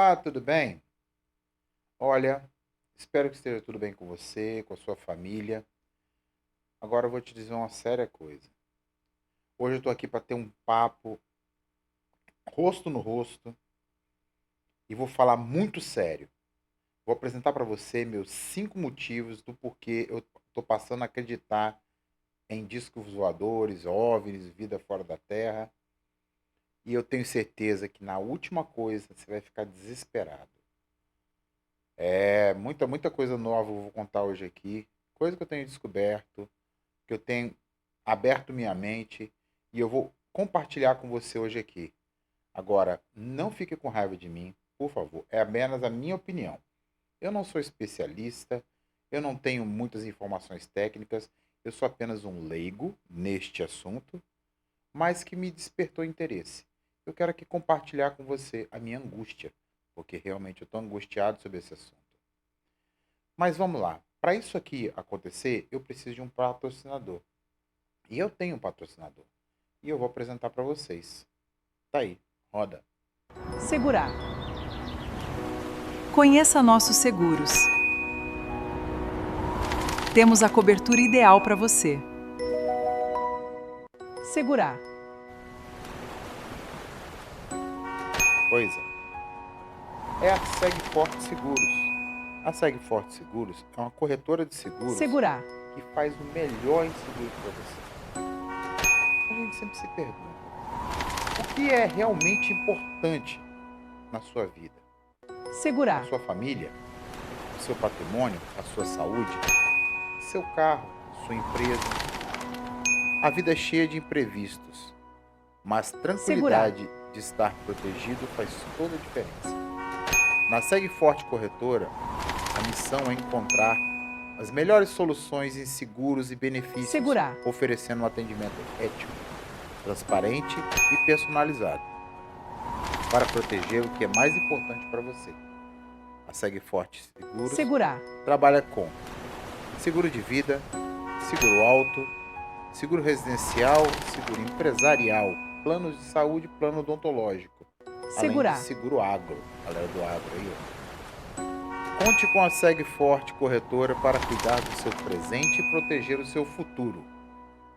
Olá, tudo bem? Olha, espero que esteja tudo bem com você, com a sua família. Agora eu vou te dizer uma séria coisa. Hoje eu estou aqui para ter um papo rosto no rosto e vou falar muito sério. Vou apresentar para você meus 5 motivos do porquê eu estou passando a acreditar em discos voadores, OVNIs, vida fora da Terra. E eu tenho certeza que na última coisa você vai ficar desesperado. Muita coisa nova eu vou contar hoje aqui. Coisa que eu tenho descoberto, que eu tenho aberto minha mente e eu vou compartilhar com você hoje aqui. Agora, não fique com raiva de mim, por favor. É apenas a minha opinião. Eu não sou especialista, eu não tenho muitas informações técnicas, eu sou apenas um leigo neste assunto, mas que me despertou interesse. Eu quero aqui compartilhar com você a minha angústia, porque realmente eu estou angustiado sobre esse assunto. Mas vamos lá. Para isso aqui acontecer, eu preciso de um patrocinador. E eu tenho um patrocinador. E eu vou apresentar para vocês. Tá aí, roda. Segurar. Conheça nossos seguros. Temos a cobertura ideal para você. Segurar. Pois é a SegForte Seguros. A SegForte Seguros é uma corretora de seguros Segurar. que faz o melhor em seguro para você. A gente sempre se pergunta, o que é realmente importante na sua vida? A Segurar. sua família, o seu patrimônio, a sua saúde, seu carro, sua empresa. A vida é cheia de imprevistos, mas Segurar. tranquilidade de estar protegido faz toda a diferença. Na SegForte Corretora, a missão é encontrar as melhores soluções em seguros e benefícios, Segurar. oferecendo um atendimento ético, transparente e personalizado, para proteger o que é mais importante para você. A SegForte Seguros Segurar. trabalha com seguro de vida, seguro auto, seguro residencial, seguro empresarial, planos de saúde e plano odontológico, além de Segurar. seguro agro, galera do agro aí, ó. Conte com a SegForte Corretora para cuidar do seu presente e proteger o seu futuro.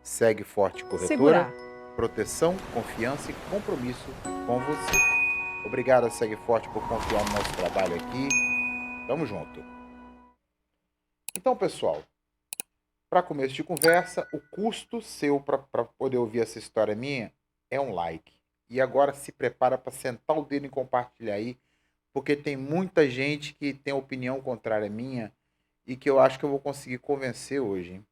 SegForte Corretora, Segurar. proteção, confiança e compromisso com você. Obrigado a SegForte por confiar no nosso trabalho aqui. Tamo junto. Então, pessoal, para começo de conversa, o custo seu para poder ouvir essa história minha é um like. E agora se prepara para sentar o dedo em compartilhar aí, porque tem muita gente que tem opinião contrária à minha e que eu acho que eu vou conseguir convencer hoje, hein?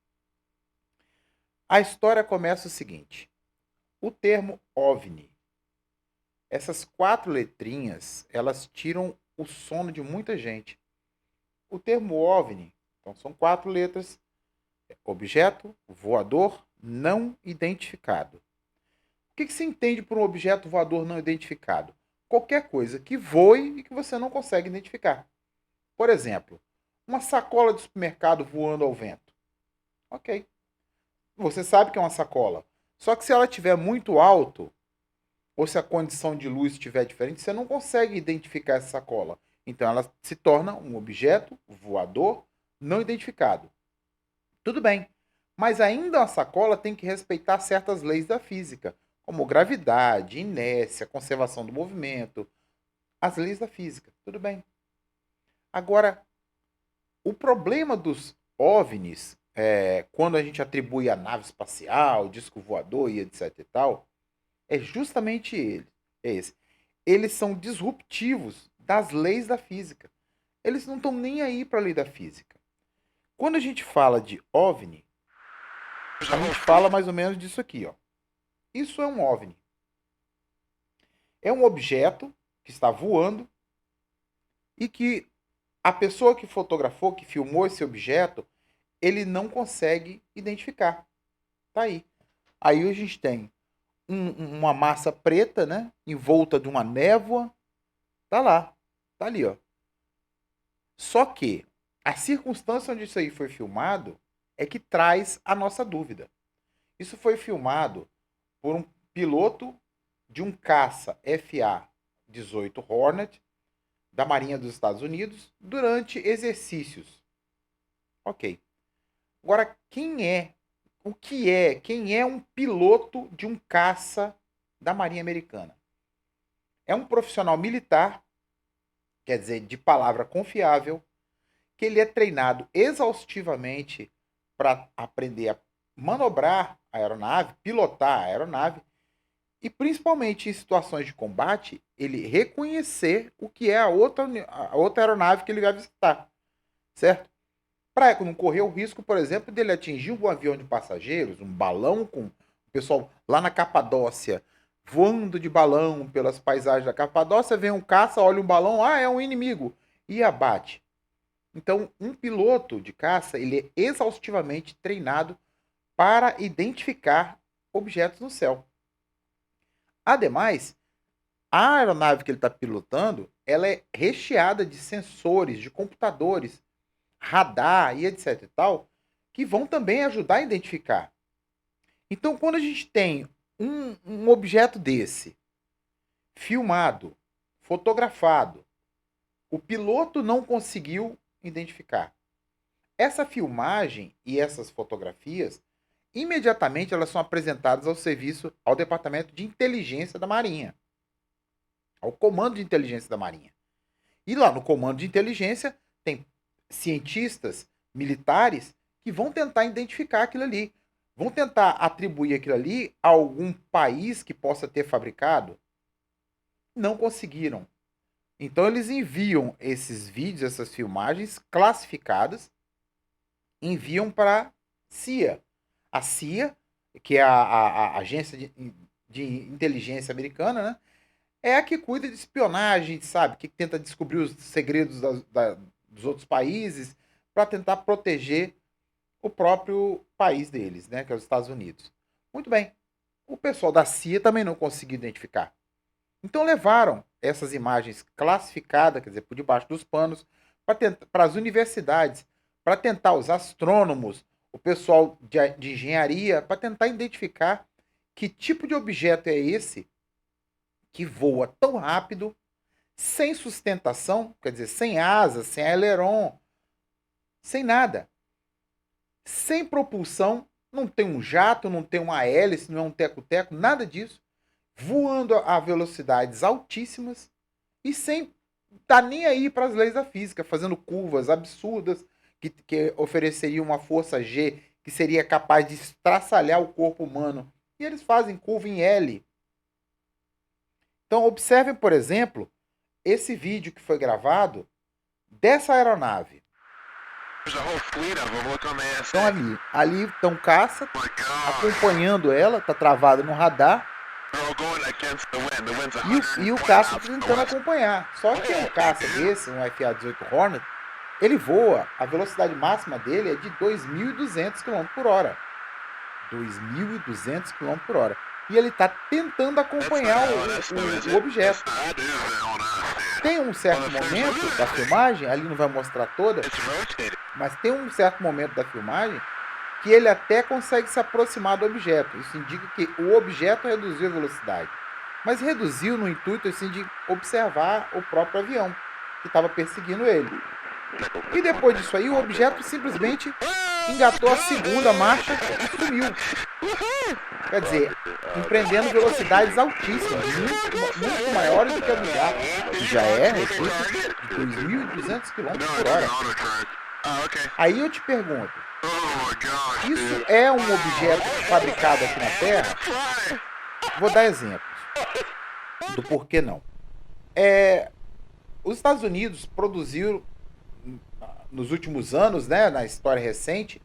A história começa o seguinte: o termo OVNI, essas 4 letrinhas, elas tiram o sono de muita gente. O termo OVNI, então são 4 letras: objeto voador não identificado. O que se entende por um objeto voador não identificado? Qualquer coisa que voe e que você não consegue identificar. Por exemplo, uma sacola de supermercado voando ao vento. Ok. Você sabe que é uma sacola. Só que se ela estiver muito alto, ou se a condição de luz estiver diferente, você não consegue identificar essa sacola. Então ela se torna um objeto voador não identificado. Tudo bem. Mas ainda a sacola tem que respeitar certas leis da física, como gravidade, inércia, conservação do movimento, as leis da física. Tudo bem. Agora, o problema dos OVNIs, quando a gente atribui a nave espacial, disco voador e etc e tal, é justamente ele. É esse. Eles são disruptivos das leis da física. Eles não estão nem aí para a lei da física. Quando a gente fala de OVNI, a gente fala mais ou menos disso aqui, ó. Isso é um OVNI. É um objeto que está voando e que a pessoa que fotografou, que filmou esse objeto, ele não consegue identificar. Tá aí. Aí a gente tem uma massa preta, né? Em volta de uma névoa. Tá lá. Tá ali, ó. Só que a circunstância onde isso aí foi filmado é que traz a nossa dúvida. Isso foi filmado por um piloto de um caça FA-18 Hornet da Marinha dos Estados Unidos durante exercícios. Ok. Agora, quem é um piloto de um caça da Marinha Americana? É um profissional militar, quer dizer, de palavra confiável, que ele é treinado exaustivamente para aprender a manobrar a aeronave, pilotar a aeronave e, principalmente em situações de combate, ele reconhecer o que é a outra aeronave que ele vai visitar, certo? Para não correr o risco, por exemplo, dele atingir um avião de passageiros, um balão com o pessoal lá na Capadócia, voando de balão pelas paisagens da Capadócia, vem um caça, olha um balão, é um inimigo, e abate. Então, um piloto de caça, ele é exaustivamente treinado para identificar objetos no céu. Ademais, a aeronave que ele está pilotando, ela é recheada de sensores, de computadores, radar e etc e tal, que vão também ajudar a identificar. Então, quando a gente tem um objeto desse, filmado, fotografado, o piloto não conseguiu identificar. Essa filmagem e essas fotografias, imediatamente elas são apresentadas ao serviço, ao Departamento de Inteligência da Marinha, ao Comando de Inteligência da Marinha. E lá no Comando de Inteligência tem cientistas militares que vão tentar identificar aquilo ali. Vão tentar atribuir aquilo ali a algum país que possa ter fabricado. Não conseguiram. Então eles enviam esses vídeos, essas filmagens classificadas, enviam para a CIA. A CIA, que é a agência de inteligência americana, né? É a que cuida de espionagem, sabe? Que tenta descobrir os segredos dos outros países para tentar proteger o próprio país deles, né? Que é os Estados Unidos. Muito bem. O pessoal da CIA também não conseguiu identificar. Então levaram essas imagens classificadas, quer dizer, por debaixo dos panos, para as universidades, para tentar os astrônomos, o pessoal de engenharia, para tentar identificar que tipo de objeto é esse que voa tão rápido, sem sustentação, quer dizer, sem asas, sem aileron, sem nada. Sem propulsão, não tem um jato, não tem uma hélice, não é um teco-teco, nada disso. Voando a velocidades altíssimas e sem estar nem aí para as leis da física, fazendo curvas absurdas que ofereceriam uma força G que seria capaz de estraçalhar o corpo humano. E eles fazem curva em L. Então, observem, por exemplo, esse vídeo que foi gravado dessa aeronave. Então, ali estão caça, acompanhando ela, está travada no radar. E o caça tentando acompanhar. Só que um caça desse, um FA-18 Hornet, ele voa, a velocidade máxima dele é de 2.200 km por hora. 2.200 km por hora. E ele está tentando acompanhar o objeto. Tem um certo momento da filmagem, ali não vai mostrar toda, mas tem um certo momento da filmagem que ele até consegue se aproximar do objeto. Isso indica que o objeto reduziu a velocidade. Mas reduziu no intuito assim, de observar o próprio avião que estava perseguindo ele. E depois disso aí, o objeto simplesmente engatou a segunda marcha e sumiu. Quer dizer, empreendendo velocidades altíssimas, muito maiores do que a do jato, que já é de 2.200 km por hora. Aí eu te pergunto, isso é um objeto fabricado aqui na Terra? Vou dar exemplos do porquê não. Os Estados Unidos produziram, nos últimos anos, né, na história recente,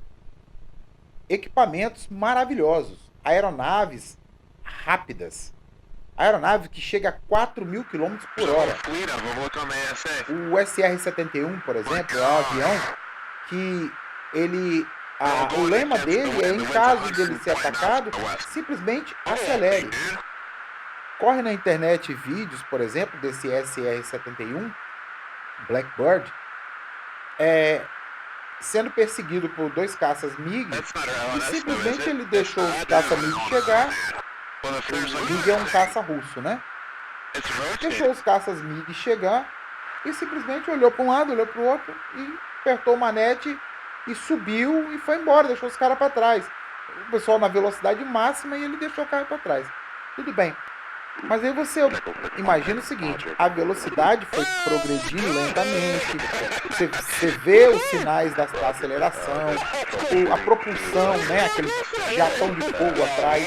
equipamentos maravilhosos, aeronaves rápidas, aeronave que chega a 4.000 km por hora. O SR-71, por exemplo, é um avião que o lema dele é, em caso dele ser atacado, simplesmente acelere. Corre na internet vídeos, por exemplo, desse SR-71, Blackbird, sendo perseguido por 2 caças MiG, e simplesmente ele deixou os caças MiG chegar. O MiG é um caça russo, né? Deixou os caças MiG chegar e simplesmente olhou para um lado, olhou para o outro e apertou o manete e subiu e foi embora, deixou os caras para trás. O pessoal na velocidade máxima e ele deixou o carro para trás. Tudo bem. Mas aí você imagina o seguinte, a velocidade foi progredindo lentamente, você vê os sinais da aceleração, a propulsão, né, aquele jatão de fogo atrás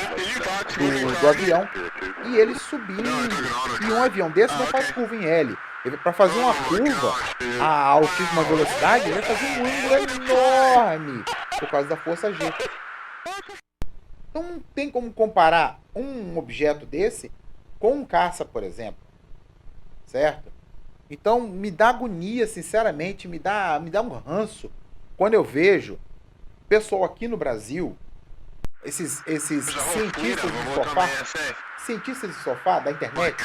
do avião, e ele subindo. E um avião desse não faz curva em L. Para fazer uma curva a altíssima velocidade, ele vai fazer um ângulo enorme por causa da força G. Então não tem como comparar um objeto desse com um caça, por exemplo. Certo? Então me dá agonia, sinceramente, me dá um ranço quando eu vejo pessoal aqui no Brasil, esses cientistas de sofá da internet,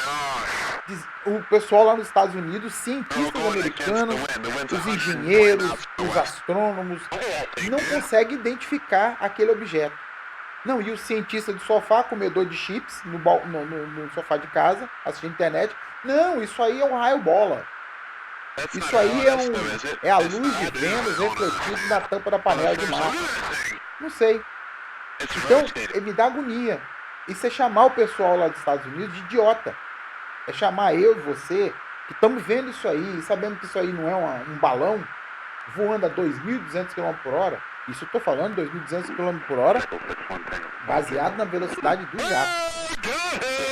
o pessoal lá nos Estados Unidos, cientistas americanos, os engenheiros, os astrônomos, não conseguem identificar aquele objeto. Não, e o cientista de sofá, comedor de chips, no sofá de casa, assistindo internet, não, isso aí é um raio-bola. Isso aí é a luz de Vênus refletida na tampa da panela de Marte. Não sei. Então, me dá agonia. Isso é chamar o pessoal lá dos Estados Unidos de idiota. É chamar eu e você, que estamos vendo isso aí, e sabendo que isso aí não é um balão voando a 2.200 km por hora. Isso eu estou falando, 2.200 km por hora, baseado na velocidade do jato.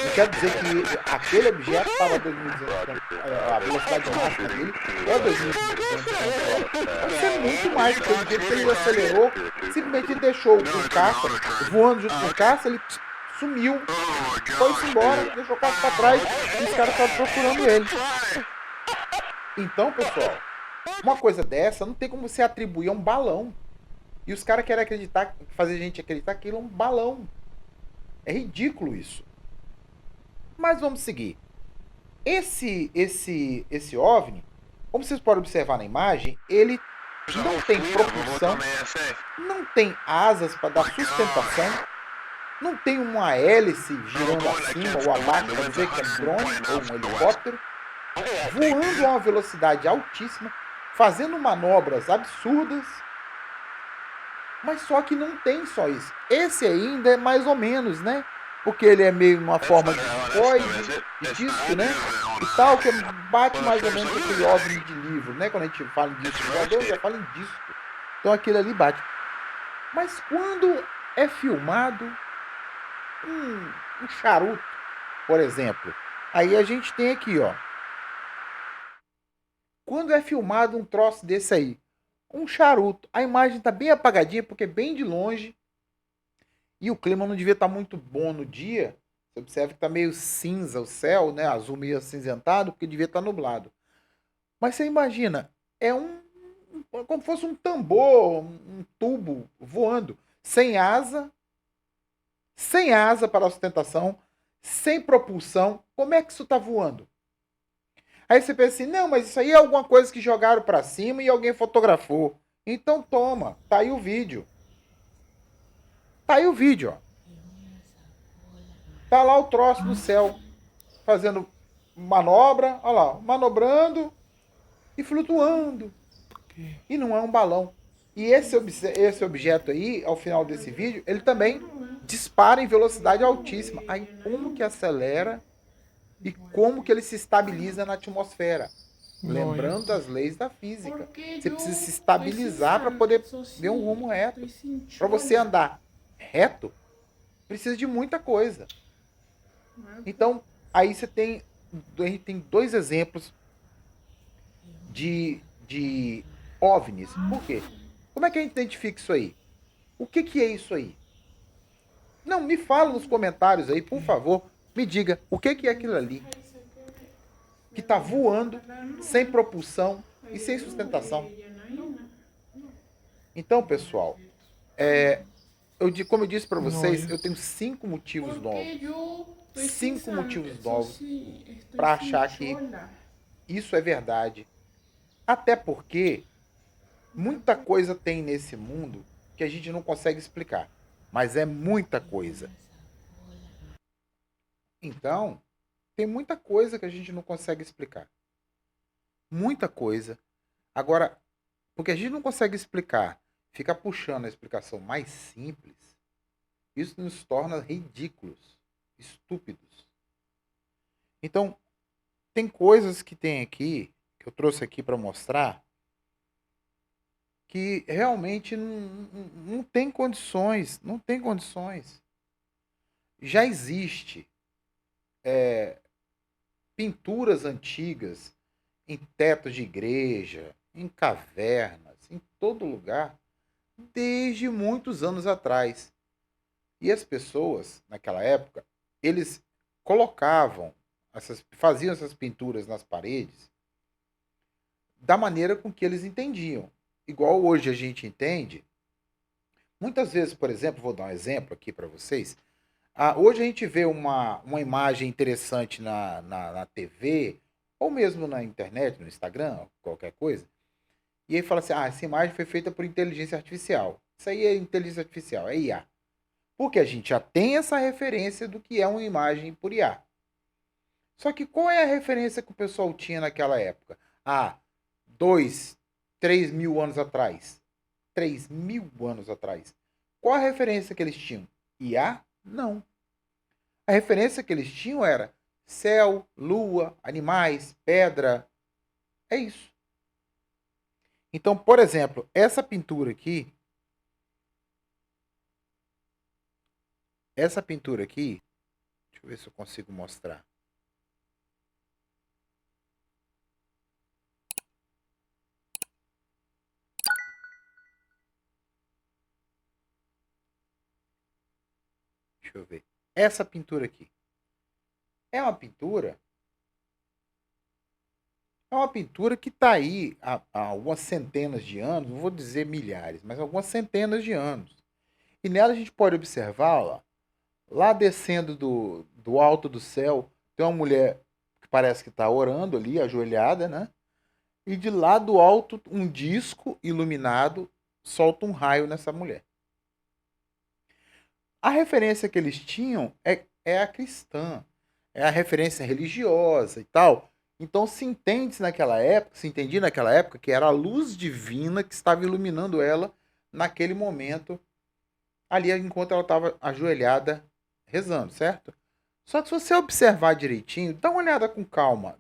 Não quer dizer que aquele objeto estava a 2.200 km, a velocidade máxima dele é 2.200 km por hora. Pode ser muito mais, porque o jeito que ele acelerou, simplesmente deixou o caça voando junto com o caça, ele sumiu, foi-se embora, deixou o caça para trás e os caras estavam procurando ele. Então, pessoal, uma coisa dessa não tem como você atribuir a um balão. E os caras querem acreditar, fazer a gente acreditar que ele é um balão. É ridículo isso. Mas vamos seguir. Esse OVNI, como vocês podem observar na imagem, ele não tem propulsão, não tem asas para dar sustentação, não tem uma hélice girando acima ou abaixo para dizer que é um drone ou um helicóptero, voando a uma velocidade altíssima, fazendo manobras absurdas. Mas só que não tem só isso. Esse ainda é mais ou menos, né? Porque ele é meio uma forma de discoide, de disco, né? E tal, que bate mais ou menos com aquele OVNI de livro, né? Quando a gente fala em disco voador, já fala em disco. Então aquele ali bate. Mas quando é filmado um charuto, por exemplo, aí a gente tem aqui, ó. Quando é filmado um troço desse aí, um charuto, a imagem está bem apagadinha porque é bem de longe e o clima não devia estar muito bom no dia. Você observa que está meio cinza o céu, né? Azul meio acinzentado porque devia estar nublado. Mas você imagina, é como fosse um tambor, um tubo voando, sem asa para sustentação, sem propulsão. Como é que isso está voando? Aí você pensa assim, não, mas isso aí é alguma coisa que jogaram para cima e alguém fotografou. Então toma, tá aí o vídeo. Tá aí o vídeo, ó. Tá lá o troço no céu, fazendo manobra, olha lá, manobrando e flutuando. E não é um balão. E esse objeto aí, ao final desse vídeo, ele também dispara em velocidade altíssima. Aí como que acelera e como que ele se estabiliza na atmosfera? Lembrando das leis da física. Você precisa se estabilizar para poder ver um rumo reto. Para você andar reto, precisa de muita coisa. Então, aí você tem dois exemplos de OVNIs. Por quê? Como é que a gente identifica isso aí? O que é isso aí? Não, me fala nos comentários aí, por favor. Me diga, o que é aquilo ali? Que está voando, sem propulsão e sem sustentação. Então, pessoal, como eu disse para vocês, eu tenho 5 motivos novos. 5 motivos novos para achar que isso é verdade. Até porque muita coisa tem nesse mundo que a gente não consegue explicar. Mas é muita coisa. Então, tem muita coisa que a gente não consegue explicar. muita coisa. Agora, porque a gente não consegue explicar, fica puxando a explicação mais simples, isso nos torna ridículos, estúpidos. Então, tem coisas que tem aqui, que eu trouxe aqui para mostrar, que realmente não tem condições, não tem condições. Já existe pinturas antigas em tetos de igreja, em cavernas, em todo lugar, desde muitos anos atrás. E as pessoas, naquela época, eles faziam essas pinturas nas paredes da maneira com que eles entendiam. Igual hoje a gente entende. Muitas vezes, por exemplo, vou dar um exemplo aqui para vocês. Hoje a gente vê uma imagem interessante na TV, ou mesmo na internet, no Instagram, qualquer coisa, e aí fala assim: essa imagem foi feita por inteligência artificial. Isso aí é inteligência artificial, é IA. Porque a gente já tem essa referência do que é uma imagem por IA. Só que qual é a referência que o pessoal tinha naquela época? 2, 3 mil anos atrás. 3 mil anos atrás. Qual a referência que eles tinham? IA? Não. A referência que eles tinham era céu, lua, animais, pedra. É isso. Então, por exemplo, essa pintura aqui, deixa eu ver se eu consigo mostrar. Deixa eu ver. Essa pintura aqui. É uma pintura que está aí há algumas centenas de anos, não vou dizer milhares, mas algumas centenas de anos. E nela a gente pode observar, lá descendo do alto do céu, tem uma mulher que parece que está orando ali, ajoelhada, né? E de lá do alto, um disco iluminado solta um raio nessa mulher. A referência que eles tinham é a cristã, é a referência religiosa e tal. Então se entendia naquela época que era a luz divina que estava iluminando ela naquele momento, ali enquanto ela estava ajoelhada rezando, certo? Só que se você observar direitinho, dá uma olhada com calma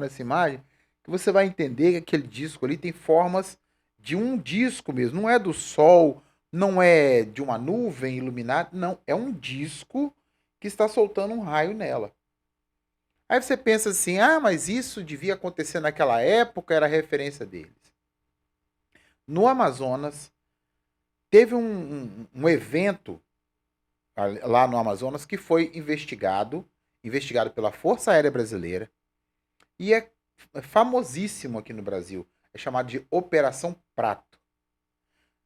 nessa imagem, que você vai entender que aquele disco ali tem formas de um disco mesmo, não é do sol, não é de uma nuvem iluminada, não, é um disco que está soltando um raio nela. Aí você pensa assim: mas isso devia acontecer naquela época, era a referência deles. No Amazonas, teve um evento lá no Amazonas que foi investigado pela Força Aérea Brasileira, e é famosíssimo aqui no Brasil. É chamado de Operação Prato.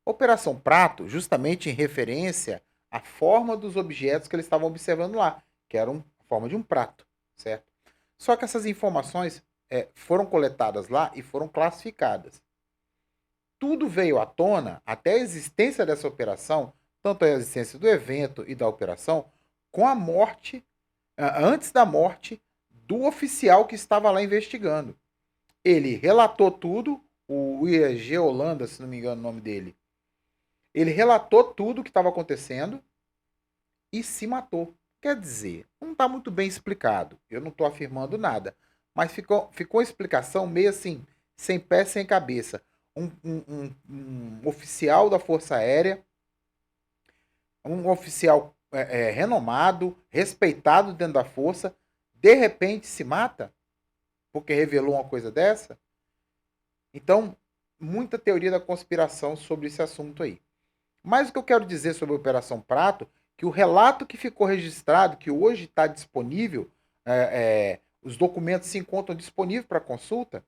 Operação Prato, justamente em referência à forma dos objetos que eles estavam observando lá, que eram a forma de um prato, certo? Só que essas informações foram coletadas lá e foram classificadas. Tudo veio à tona, até a existência dessa operação, tanto a existência do evento e da operação, com a morte, antes da morte do oficial que estava lá investigando. Ele relatou tudo, o IAG Holanda, se não me engano o nome dele. Ele relatou tudo o que estava acontecendo e se matou. Quer dizer, não está muito bem explicado. Eu não estou afirmando nada. Mas ficou uma explicação meio assim, sem pé, sem cabeça. Um oficial da Força Aérea, um oficial renomado, respeitado dentro da Força, de repente se mata porque revelou uma coisa dessa. Então, muita teoria da conspiração sobre esse assunto aí. Mas o que eu quero dizer sobre a Operação Prato, que o relato que ficou registrado, que hoje está disponível, os documentos se encontram disponíveis para consulta,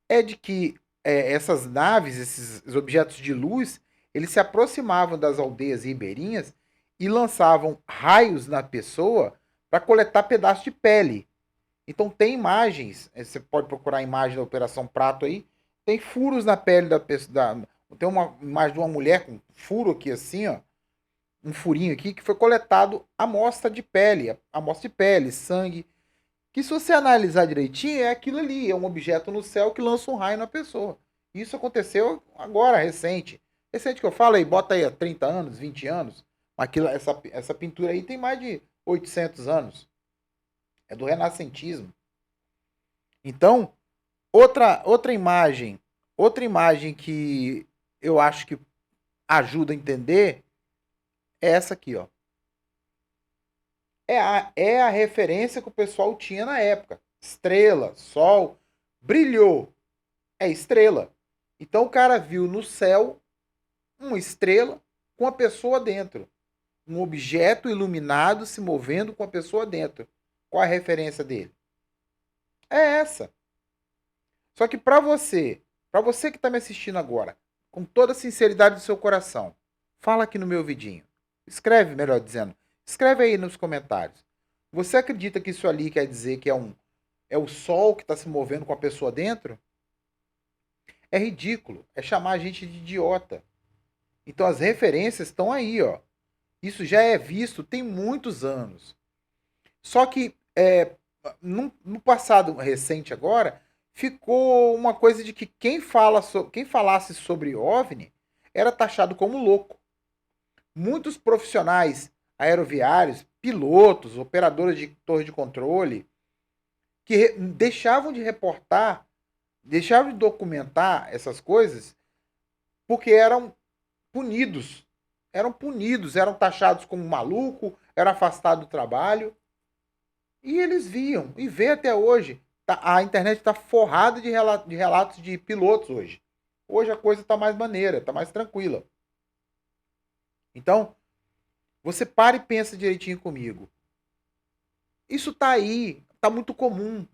é de que essas naves, esses objetos de luz, eles se aproximavam das aldeias ribeirinhas e lançavam raios na pessoa para coletar pedaços de pele. Então tem imagens, você pode procurar a imagem da Operação Prato aí, tem furos na pele da pessoa, tem uma imagem de uma mulher com um furo aqui assim, ó, um furinho aqui, que foi coletado amostra de pele, sangue. que se você analisar direitinho, é aquilo ali, é um objeto no céu que lança um raio na pessoa. Isso aconteceu agora, recente. Recente que eu falo aí, bota aí há 30 anos, 20 anos. Essa pintura aí tem mais de 800 anos. É do renascentismo. Então, outra imagem que eu acho que ajuda a entender é essa aqui, ó. É a referência que o pessoal tinha na época. Estrela, sol, brilhou. É estrela. Então o cara viu no céu uma estrela com a pessoa dentro. Um objeto iluminado se movendo com a pessoa dentro. Qual a referência dele? É essa. Só que para você que está me assistindo agora, com toda a sinceridade do seu coração, fala aqui no meu vidinho. Escreve, melhor dizendo. Escreve aí nos comentários. Você acredita que isso ali quer dizer que é o sol que está se movendo com a pessoa dentro? É ridículo. É chamar a gente de idiota. Então as referências estão aí, ó. Isso já é visto tem muitos anos. Só que no passado recente agora, ficou uma coisa de que quem falasse sobre OVNI era taxado como louco. Muitos profissionais aeroviários, pilotos, operadores de torre de controle, que deixavam de reportar, deixavam de documentar essas coisas porque eram punidos. Eram taxados como maluco, eram afastados do trabalho. E eles viam, e vê até hoje. A internet está forrada de relatos de pilotos hoje. Hoje a coisa está mais maneira, está mais tranquila. Então, você para e pensa direitinho comigo. Isso está aí, está muito comum.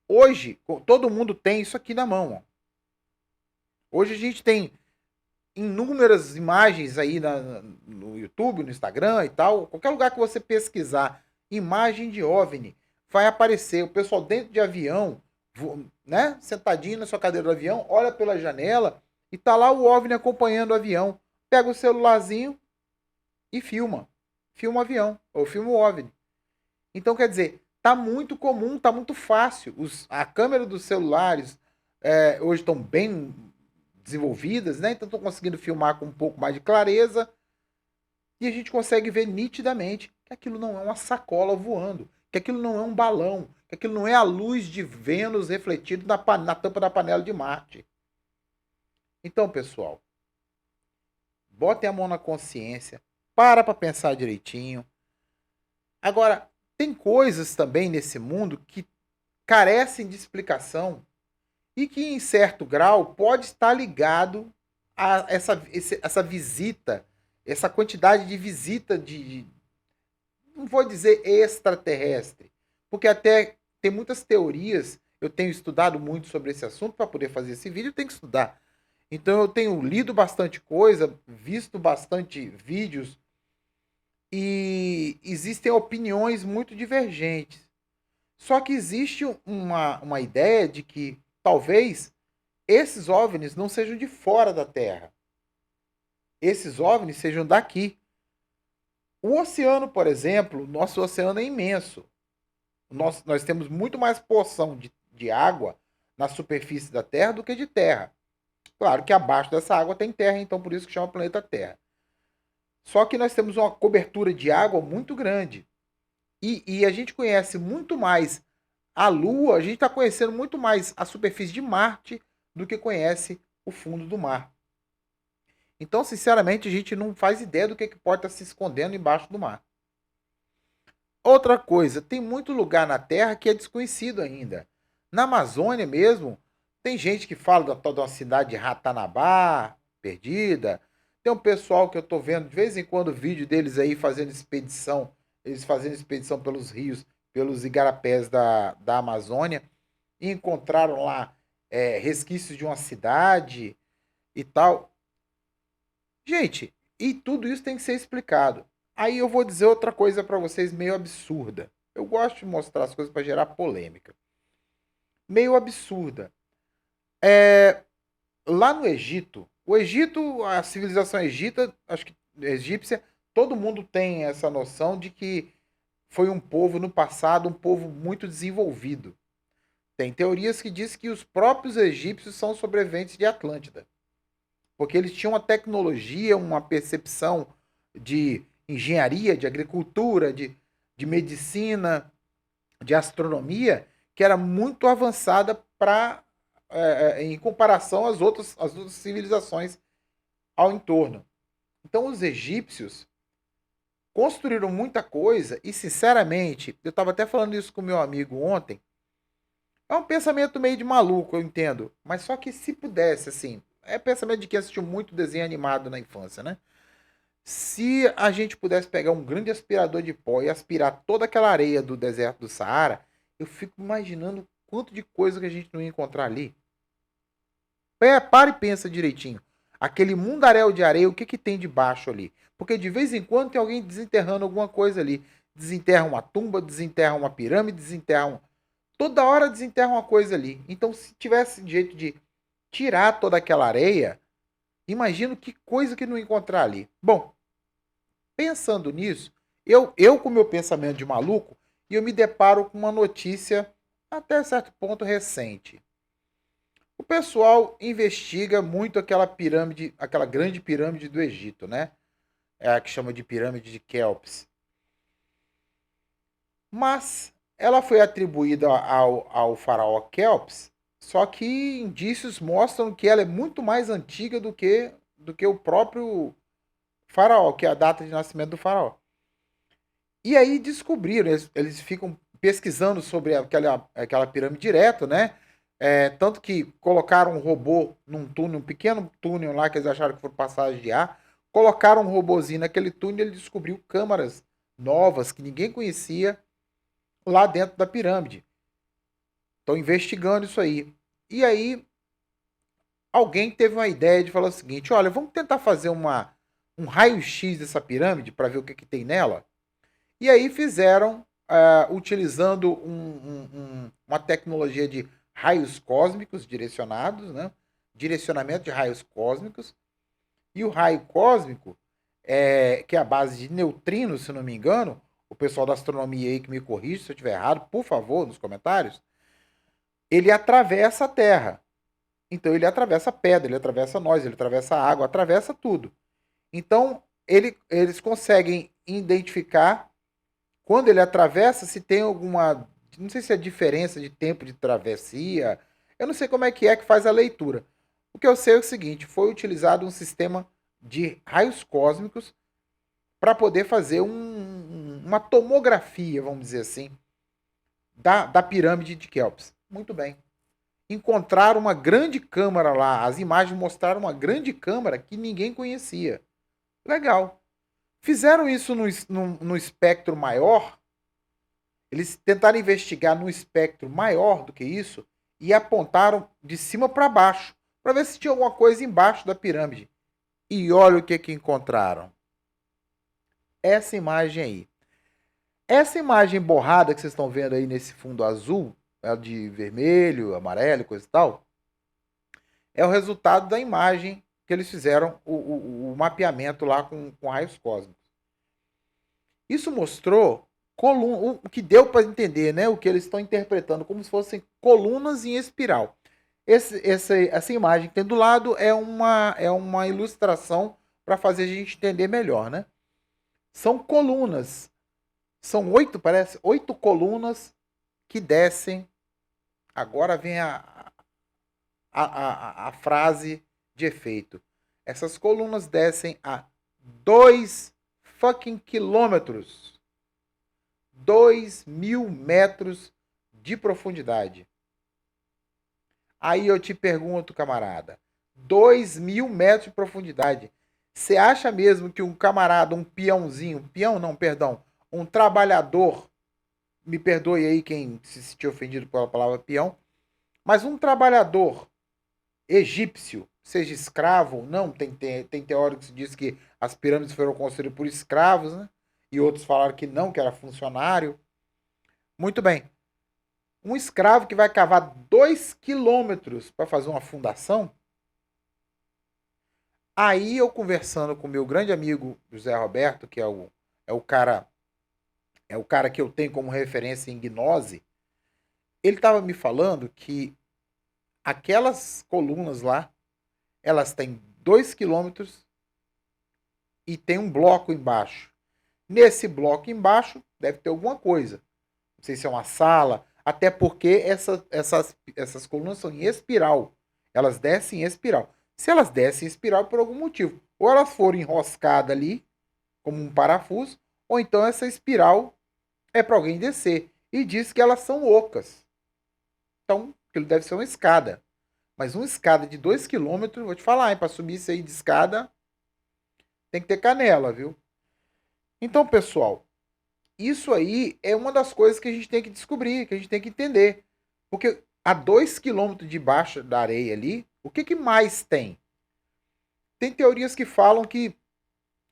Hoje, todo mundo tem isso aqui na mão. Ó. Hoje a gente tem inúmeras imagens aí no YouTube, no Instagram e tal. Qualquer lugar que você pesquisar imagem de OVNI, vai aparecer o pessoal dentro de avião, né, sentadinho na sua cadeira do avião, olha pela janela e tá lá o OVNI acompanhando o avião. Pega o celularzinho e filma. Filma o avião, ou filma o OVNI. Então, quer dizer, tá muito comum, tá muito fácil. A câmera dos celulares hoje estão bem desenvolvidas, né? Então estão conseguindo filmar com um pouco mais de clareza. E a gente consegue ver nitidamente que aquilo não é uma sacola voando, que aquilo não é um balão, que aquilo não é a luz de Vênus refletida na tampa da panela de Marte. Então, pessoal, botem a mão na consciência, para pensar direitinho. Agora, tem coisas também nesse mundo que carecem de explicação e que, em certo grau, pode estar ligado a essa visita, essa quantidade de visita não vou dizer extraterrestre, porque até tem muitas teorias, eu tenho estudado muito sobre esse assunto para poder fazer esse vídeo, eu tenho que estudar. Então eu tenho lido bastante coisa, visto bastante vídeos e existem opiniões muito divergentes. Só que existe uma ideia de que talvez esses OVNIs não sejam de fora da Terra. Esses OVNIs sejam daqui. O oceano, por exemplo, nosso oceano é imenso. Nós temos muito mais porção de água na superfície da Terra do que de terra. Claro que abaixo dessa água tem terra, então por isso que chama planeta Terra. Só que nós temos uma cobertura de água muito grande. E a gente conhece muito mais a Lua, a gente está conhecendo muito mais a superfície de Marte do que conhece o fundo do mar. Então, sinceramente, a gente não faz ideia do que pode estar se escondendo embaixo do mar. Outra coisa, tem muito lugar na Terra que é desconhecido ainda. Na Amazônia mesmo, tem gente que fala de uma cidade de Ratanabá, perdida. Tem um pessoal que eu estou vendo de vez em quando vídeo deles aí fazendo expedição. Eles fazendo expedição pelos rios, pelos igarapés da Amazônia. E encontraram lá resquícios de uma cidade e tal. Gente, e tudo isso tem que ser explicado. Aí eu vou dizer outra coisa para vocês meio absurda. Eu gosto de mostrar as coisas para gerar polêmica. Meio absurda. Lá no Egito, a civilização egípcia, todo mundo tem essa noção de que foi um povo, no passado, um povo muito desenvolvido. Tem teorias que dizem que os próprios egípcios são sobreviventes de Atlântida. Porque eles tinham uma tecnologia, uma percepção de engenharia, de agricultura, de medicina, de astronomia, que era muito avançada em comparação às outras civilizações ao entorno. Então, os egípcios construíram muita coisa e, sinceramente, eu estava até falando isso com meu amigo ontem, é um pensamento meio de maluco, eu entendo, mas só que se pudesse, assim, é pensamento de quem assistiu muito desenho animado na infância, né? Se a gente pudesse pegar um grande aspirador de pó e aspirar toda aquela areia do deserto do Saara, eu fico imaginando quanto de coisa que a gente não ia encontrar ali. Para e pensa direitinho. Aquele mundaréu de areia, o que, que tem debaixo ali? Porque de vez em quando tem alguém desenterrando alguma coisa ali. Desenterra uma tumba, desenterra uma pirâmide, desenterra um... Toda hora desenterra uma coisa ali. Então, se tivesse jeito de tirar toda aquela areia, imagino que coisa que não encontrar ali. Bom, pensando nisso, eu com meu pensamento de maluco, eu me deparo com uma notícia até certo ponto recente. O pessoal investiga muito aquela pirâmide, aquela grande pirâmide do Egito, né? É a que chama de pirâmide de Kéops. Mas ela foi atribuída ao faraó Kéops, só que indícios mostram que ela é muito mais antiga do que o próprio faraó, que é a data de nascimento do faraó. E aí descobriram, eles ficam pesquisando sobre aquela pirâmide direto, né? Tanto que colocaram um robô num túnel, um pequeno túnel lá que eles acharam que foi passagem de ar, colocaram um robozinho naquele túnel e ele descobriu câmaras novas que ninguém conhecia lá dentro da pirâmide. Estão investigando isso aí. E aí alguém teve uma ideia de falar o seguinte: olha, vamos tentar fazer um raio-x dessa pirâmide para ver o que, que tem nela. E aí fizeram, utilizando uma tecnologia de raios cósmicos direcionados, né? Direcionamento de raios cósmicos. E o raio cósmico, que é a base de neutrinos, se não me engano, o pessoal da astronomia aí que me corrige se eu estiver errado, por favor, nos comentários, ele atravessa a Terra. Então ele atravessa a pedra, ele atravessa nós, ele atravessa a água, atravessa tudo. Então eles conseguem identificar quando ele atravessa, se tem alguma. Não sei se é diferença de tempo de travessia. Eu não sei como é que faz a leitura. O que eu sei é o seguinte: foi utilizado um sistema de raios cósmicos para poder fazer uma tomografia, vamos dizer assim, da pirâmide de Kéops. Muito bem. Encontraram uma grande câmara lá. As imagens mostraram uma grande câmara que ninguém conhecia. Legal. Fizeram isso no espectro maior. Eles tentaram investigar num espectro maior do que isso e apontaram de cima para baixo para ver se tinha alguma coisa embaixo da pirâmide. E olha o que encontraram. Essa imagem aí. Essa imagem borrada que vocês estão vendo aí nesse fundo azul, de vermelho, amarelo, coisa e tal, é o resultado da imagem que eles fizeram o mapeamento lá com raios cósmicos. Isso mostrou o que deu para entender, né? O que eles estão interpretando como se fossem colunas em espiral. Essa imagem que tem do lado é uma ilustração para fazer a gente entender melhor, né? São colunas. São 8, parece, 8 colunas que descem. Agora vem a frase de efeito. Essas colunas descem a 2 fucking quilômetros. 2.000 metros de profundidade. Aí eu te pergunto, camarada, 2.000 metros de profundidade. Você acha mesmo que um camarada, um peãozinho, peão não, perdão, um trabalhador, me perdoe aí quem se sentiu ofendido pela palavra peão, mas um trabalhador egípcio, seja escravo ou não, tem teóricos que dizem que as pirâmides foram construídas por escravos, né? E outros falaram que não, que era funcionário. Muito bem. Um escravo que vai cavar 2 quilômetros para fazer uma fundação. Aí eu conversando com meu grande amigo José Roberto, que é o cara é o cara que eu tenho como referência em gnose, ele estava me falando que aquelas colunas lá, elas têm 2 quilômetros e tem um bloco embaixo. Nesse bloco embaixo deve ter alguma coisa. Não sei se é uma sala, até porque essas colunas são em espiral. Elas descem em espiral. Se elas descem em espiral por algum motivo, ou elas foram enroscadas ali, como um parafuso, ou então essa espiral é para alguém descer. E diz que elas são ocas. Então, aquilo deve ser uma escada. Mas uma escada de 2 quilômetros, vou te falar, hein, para subir isso aí de escada, tem que ter canela, viu? Então, pessoal, isso aí é uma das coisas que a gente tem que descobrir, que a gente tem que entender. Porque a 2 quilômetros debaixo da areia ali, o que, que mais tem? Tem teorias que falam que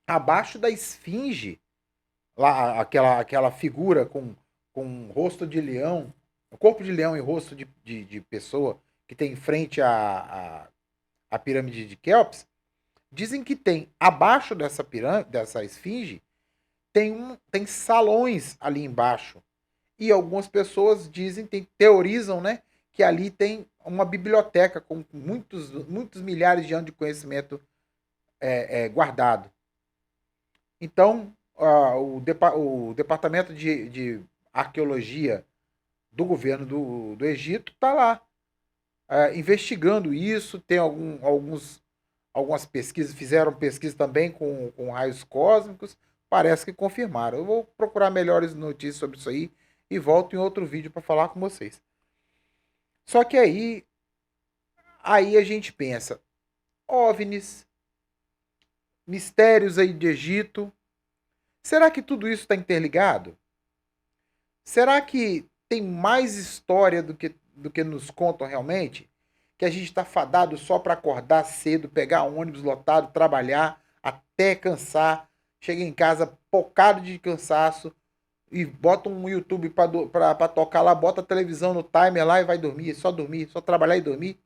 abaixo da esfinge, lá aquela figura com rosto de leão, corpo de leão e rosto de pessoa que tem em frente à pirâmide de Quéops, dizem que tem abaixo dessa pirâmide, dessa esfinge, tem salões ali embaixo. E algumas pessoas dizem, teorizam, né, que ali tem uma biblioteca com muitos milhares de anos de conhecimento guardado. Então, o Departamento de Arqueologia do governo do Egito está lá investigando isso. Tem algumas pesquisas, fizeram pesquisa também com raios cósmicos, parece que confirmaram. Eu vou procurar melhores notícias sobre isso aí e volto em outro vídeo para falar com vocês. Só que aí a gente pensa, OVNIs, mistérios aí de Egito, será que tudo isso está interligado? Será que tem mais história do que nos contam realmente? Que a gente está fadado só para acordar cedo, pegar ônibus lotado, trabalhar até cansar, chega em casa pocado de cansaço e bota um YouTube para tocar lá, bota a televisão no timer lá e vai dormir, só trabalhar e dormir?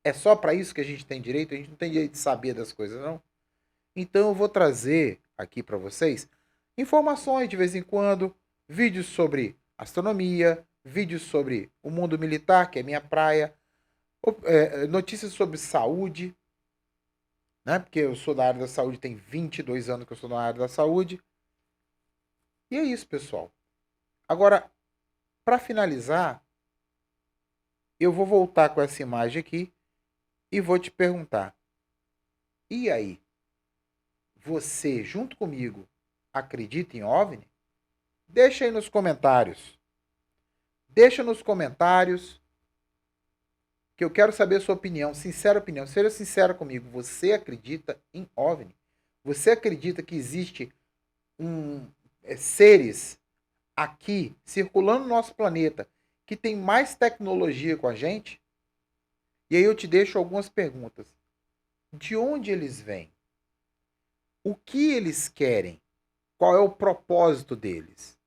É só para isso que a gente tem direito? A gente não tem direito de saber das coisas, não? Então eu vou trazer aqui para vocês informações de vez em quando, vídeos sobre astronomia, vídeos sobre o mundo militar, que é minha praia, notícias sobre saúde, né? Porque eu sou da área da saúde, tem 22 anos que eu sou da área da saúde. E é isso, pessoal. Agora, para finalizar, eu vou voltar com essa imagem aqui e vou te perguntar: e aí? Você, junto comigo, acredita em OVNI? Deixa aí nos comentários. Deixa nos comentários que eu quero saber a sua opinião, sincera opinião. Seja sincero comigo. Você acredita em OVNI? Você acredita que existe seres aqui circulando no nosso planeta que tem mais tecnologia com a gente? E aí eu te deixo algumas perguntas. De onde eles vêm? O que eles querem? Qual é o propósito deles?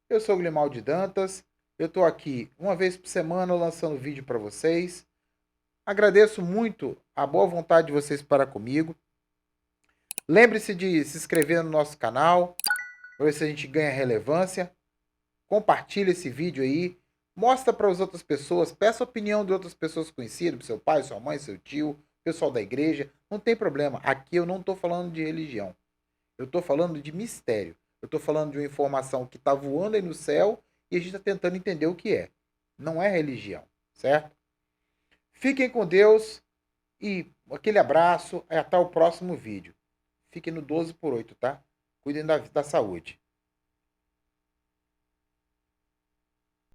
Eu sou o Grimaldi Dantas. Eu estou aqui uma vez por semana lançando vídeo para vocês. Agradeço muito a boa vontade de vocês para comigo. Lembre-se de se inscrever no nosso canal, para ver se a gente ganha relevância. Compartilhe esse vídeo aí. Mostra para as outras pessoas. Peça a opinião de outras pessoas conhecidas, seu pai, sua mãe, seu tio, pessoal da igreja. Não tem problema. Aqui eu não estou falando de religião. Eu estou falando de mistério. Eu estou falando de uma informação que está voando aí no céu e a gente está tentando entender o que é. Não é religião, certo? Fiquem com Deus e aquele abraço. Até o próximo vídeo. Fiquem no 12/8, tá? Cuidem da saúde.